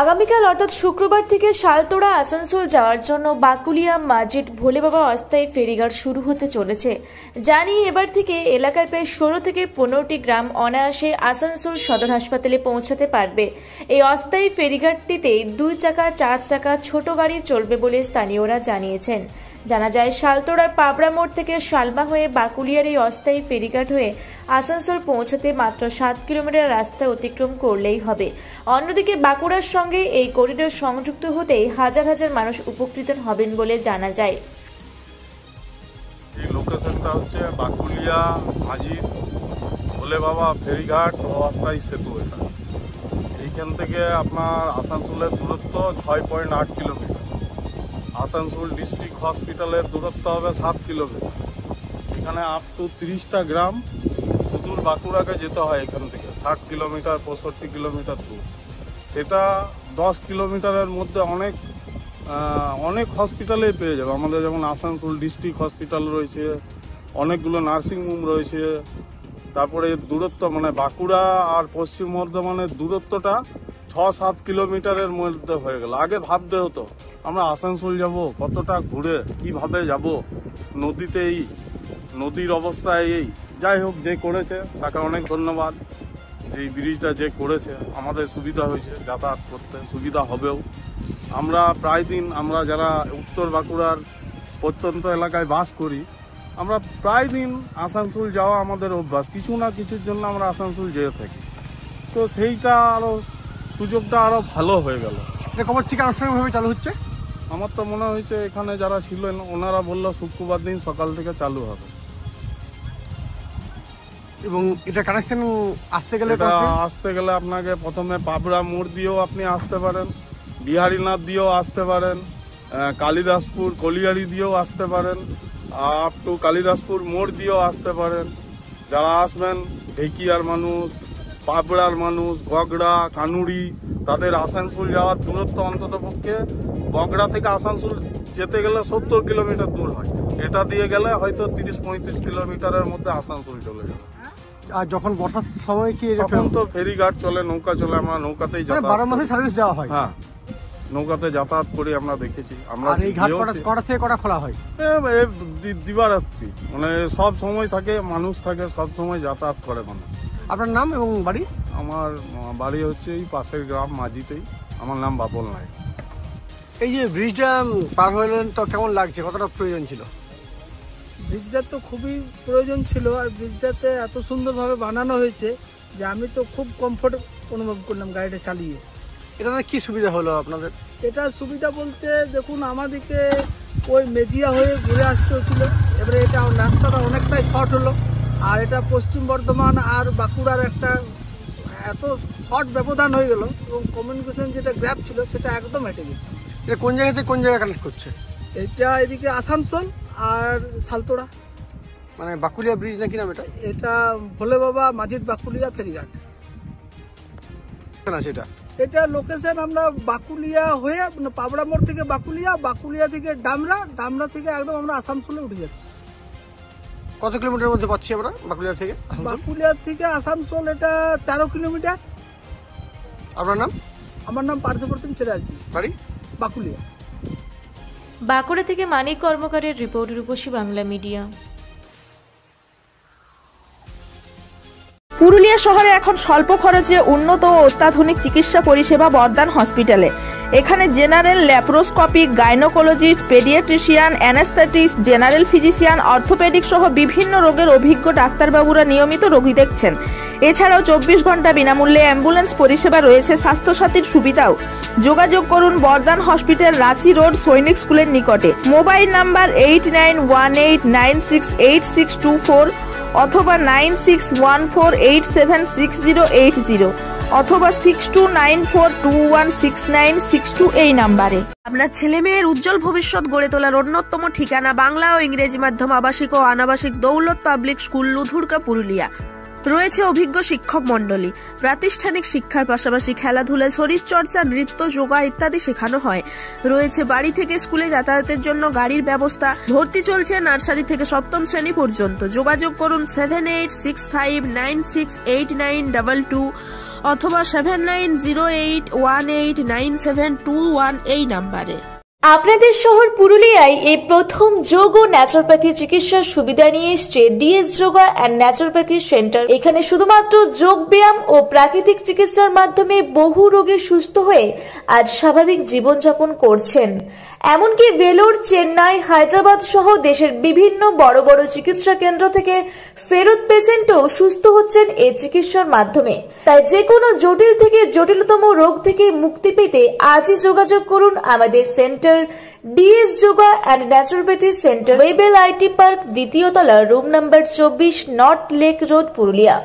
আগামীকাল অর্থাৎ শুক্রবার থেকে শালতোড়া আসানসোল যাওয়ার জন্য বাকুলিয়া মাজিদ ভোলে বাবা অস্থায়ী ফেরিঘাট শুরু হতে চলেছে। জানি এবার থেকে এলাকার প্রায় 16 থেকে 15টি গ্রাম অনায়াসে আসানসোল সদর হাসপাতালে পৌঁছাতে পারবে। এই অস্থায়ী ফেরিঘাটটিতে 2 চাকা 4 চাকা ছোট গাড়ি চলবে বলে স্থানীয়রা জানিয়েছেন। জানা যায় শালতোড়ার পাবড়া মোড় থেকে শালমা হয়ে বাকুলিয়ার এই অস্থায়ী ফেরিঘাট হয়ে আসানসোল পৌঁছাতে মাত্র 7 কিলোমিটার রাস্তা অতিক্রম করলেই হবে। অন্যদিকে বাঁকুড়ার সঙ্গে এই করিডোর সংযুক্ত হতেই হাজার হাজার মানুষ উপকৃত হবেন বলে জানা যায়। এই লোকেশনটা হচ্ছে বাকুলিয়া মাজিদ ভোলে বাবা ফেরিঘাট ও অস্থায়ী সেতু। এটা এইখান থেকে আপনার আসানসোলের দূরত্ব 6.8 কিলোমিটার। আসানসোল ডিস্ট্রিক্ট হসপিটালের দূরত্ব হবে 7 কিলোমিটার। এখানে আপ টু 30টা গ্রাম সুদূর বাঁকুড়াকে যেতে হয় এখান থেকে 60 কিলোমিটার 65 কিলোমিটার দূর। সেটা 10 কিলোমিটারের মধ্যে অনেক হসপিটালেই পেয়ে যাবে। আমাদের যেমন আসানসোল ডিস্ট্রিক্ট হসপিটাল রয়েছে, অনেকগুলো নার্সিংহোম রয়েছে। তারপরে দূরত্ব মানে বাঁকুড়া আর পশ্চিম বর্ধমানের দূরত্বটা 6-7 কিলোমিটারের মধ্যে হয়ে গেল। আগে ভাবতে হতো আমরা আসানসোল যাব, কতটা ঘুরে কিভাবে যাব, নদীতেই নদীর অবস্থা এই। যাই হোক, যে করেছে তাকে অনেক ধন্যবাদ। এই ব্রিজটা যে করেছে আমাদের সুবিধা হয়েছে, যাতায়াত করতে সুবিধা হবেও। আমরা প্রায় দিন আমরা যারা উত্তর বাঁকুড়ার প্রত্যন্ত এলাকায় বাস করি, আমরা প্রায় দিন আসানসোল যাওয়া আমাদের অভ্যাস। কিছু না কিছুর জন্য আমরা আসানসোল যেতে থাকি। তো সেইটা সুযোগটা আরও ভালো হয়ে গেল। কবে থেকে আনুষ্ঠানিকভাবে চালু হচ্ছে? আমার তো মনে হয়েছে এখানে যারা ছিলেন ওনারা বললো শুক্রবার দিন সকাল থেকে চালু হবে। এবং এটা কানেকশন আসতে গেলে আপনাকে প্রথমে পাবড়া মোড় দিয়েও আপনি আসতে পারেন, বিহারীনাথ দিয়েও আসতে পারেন, কালিদাসপুর কলিয়ারি দিয়েও আসতে পারেন, আপ টু কালিদাসপুর মোড় দিয়েও আসতে পারেন। যারা আসবেন ঢেকিয়ার মানুষ, পাবড়ার মানুষ, বগড়া, কানুড়ি, তাদের আসানসোল যাওয়ার দূরত্ব অন্তত পক্ষে বগড়া থেকে আসানসোল যেতে গেলে 70 কিলোমিটার দূর হয়। এটা দিয়ে গেলে হয়তো 30-35 কিলোমিটারের মধ্যে আসানসোল চলে যাবে। আর যখন বর্ষার সময় কি তখন তো ফেরিঘাট চলে, নৌকা চলে, আমরা নৌকাতেই যাতায়াত 12 মাসে সার্ভিস দেওয়া হয়। হ্যাঁ, নৌকাতে যাতায়াত করি, আমরা দেখেছি। আমরা এই ঘাট কটা থেকে কটা খোলা হয়? দিবারাত্রি, মানে সব সময় থাকে, মানুষ থাকে, সব সময় যাতায়াত করে মানুষ। আপনার নাম এবং বাড়ি? আমার বাড়ি হচ্ছে এই পাশের গ্রাম মাঝিতেই। আমার নাম বাবল নায়ক। এই যে ব্রিজটা পার হলেন তো কেমন লাগছে, কতটা প্রয়োজন ছিল? ব্রিজটা তো খুবই প্রয়োজন ছিল, আর ব্রিজটাতে এত সুন্দরভাবে বানানো হয়েছে যে আমি তো খুব কমফোর্ট অনুভব করলাম গাড়িটা চালিয়ে। এটা কি সুবিধা হলো আপনাদের? এটা সুবিধা বলতে দেখুন, আমাদেরকে ওই মেজিয়া হয়ে ঘুরে আসতে হচ্ছিল, এবারে এটা রাস্তাটা অনেকটাই শর্ট হলো। আর এটা পশ্চিম বর্ধমান আর বাঁকুড়ার একটা এত শর্ট ব্যবধান হয়ে গেল, এবং কমিউনিকেশন যেটা গ্যাপ ছিল সেটা একদম হেঁটে গেছে। এটা কোন জায়গা থেকে কোন জায়গায় কানেক্ট করছে? এটা এদিকে আসানসোল আর শালতোড়া, মানে বাকুলিয়া ব্রিজ নাকি নাম এটা? এটা ভোলে বাবা মাজিদ বাকুলিয়া ফেরিঘাট। এটা লোকেশন আমরা বাকুলিয়া হয়ে পাবড়া মোড় থেকে বাকুলিয়া থেকে ডামরা থেকে একদম আমরা আসানসোলে উঠে যাচ্ছি। কত কিলোমিটার মধ্যে পাচ্ছি আমরা বাকুলিয়া থেকে? বাকুলিয়া থেকে আসানসোল এটা 13 কিলোমিটার। আপনার নাম? আমার নাম পার্থপ্রতিম চ্যাটার্জি, বাড়ি বাকুলিয়া। বাঁকুড়া থেকে মানিক কর্মকারের রিপোর্ট, রূপসী বাংলা মিডিয়া। পুরুলিয়া শহরে এখন স্বল্প খরচে উন্নত ও অত্যাধুনিক চিকিৎসা পরিষেবা বর্দান হসপিটালে। এখানে general, laparoscopic, gynaecologist, paediatrician, anaesthetist, general physician, orthopaedic সহ বিভিন্ন রোগের অভিজ্ঞ ডাক্তারবাবুরা নিয়মিত রোগী দেখছেন। এছাড়াও 24 ঘন্টা বিনামূল্যে অ্যাম্বুলেন্স পরিষেবা রয়েছে, স্বাস্থ্যসাথীর সুবিধাও। যোগাযোগ করুন বর্দান হসপিটাল, রাঁচি রোড, সৈনিক স্কুলের নিকটে। মোবাইল নাম্বার 8918968624 অথবা 9614876080 অথবা 6294216962 এই নাম্বারে। আপনার ছেলে মেয়ের উজ্জ্বল ভবিষ্যৎ গড়ে তোলার অন্যতম ঠিকানা বাংলা ও ইংরেজি মাধ্যম আবাসিক ও অনাবাসিক দৌলত পাবলিক স্কুল, লুধুরকা, পুরুলিয়া। রয়েছে অভিজ্ঞ শিক্ষক মন্ডলী। প্রাতিষ্ঠানিক শিক্ষার পাশাপাশি খেলাধুলা, শরীরচর্চা, নৃত্য, যোগা ইত্যাদি শেখানো হয়। রয়েছে বাড়ি থেকে স্কুলে যাতায়াতের জন্য গাড়ির ব্যবস্থা। ভর্তি চলছে নার্সারি থেকে 7ম শ্রেণী পর্যন্ত। যোগাযোগ করুন 7865968922 অথবা 7908189721 এই নাম্বারে। আপনাদের শহর পুরুলিয়ায় এই প্রথম যোগ ও ন্যাচুরোপ্যাথি চিকিৎসার সুবিধা নিয়ে এসছে DS yoga and naturopathy centre. এখানে শুধুমাত্র যোগ ব্যায়াম ও প্রাকৃতিক চিকিৎসার মাধ্যমে বহু রোগী সুস্থ হয়ে আজ স্বাভাবিক জীবনযাপন করছেন। এমনকি ভেলোর, চেন্নাই, হায়দ্রাবাদ সহ দেশের বিভিন্ন বড় বড় চিকিৎসা কেন্দ্র থেকে ফেরত পেশেন্টও সুস্থ হচ্ছেন এই চিকিৎসার মাধ্যমে। তাই যে কোনো জটিল থেকে জটিলতম রোগ থেকে মুক্তি পেতে আজই যোগাযোগ করুন আমাদের centre DS yoga and naturopathy centre, Wavell IT park, দ্বিতীয় তলা, room number 24, north lake road, Purulia.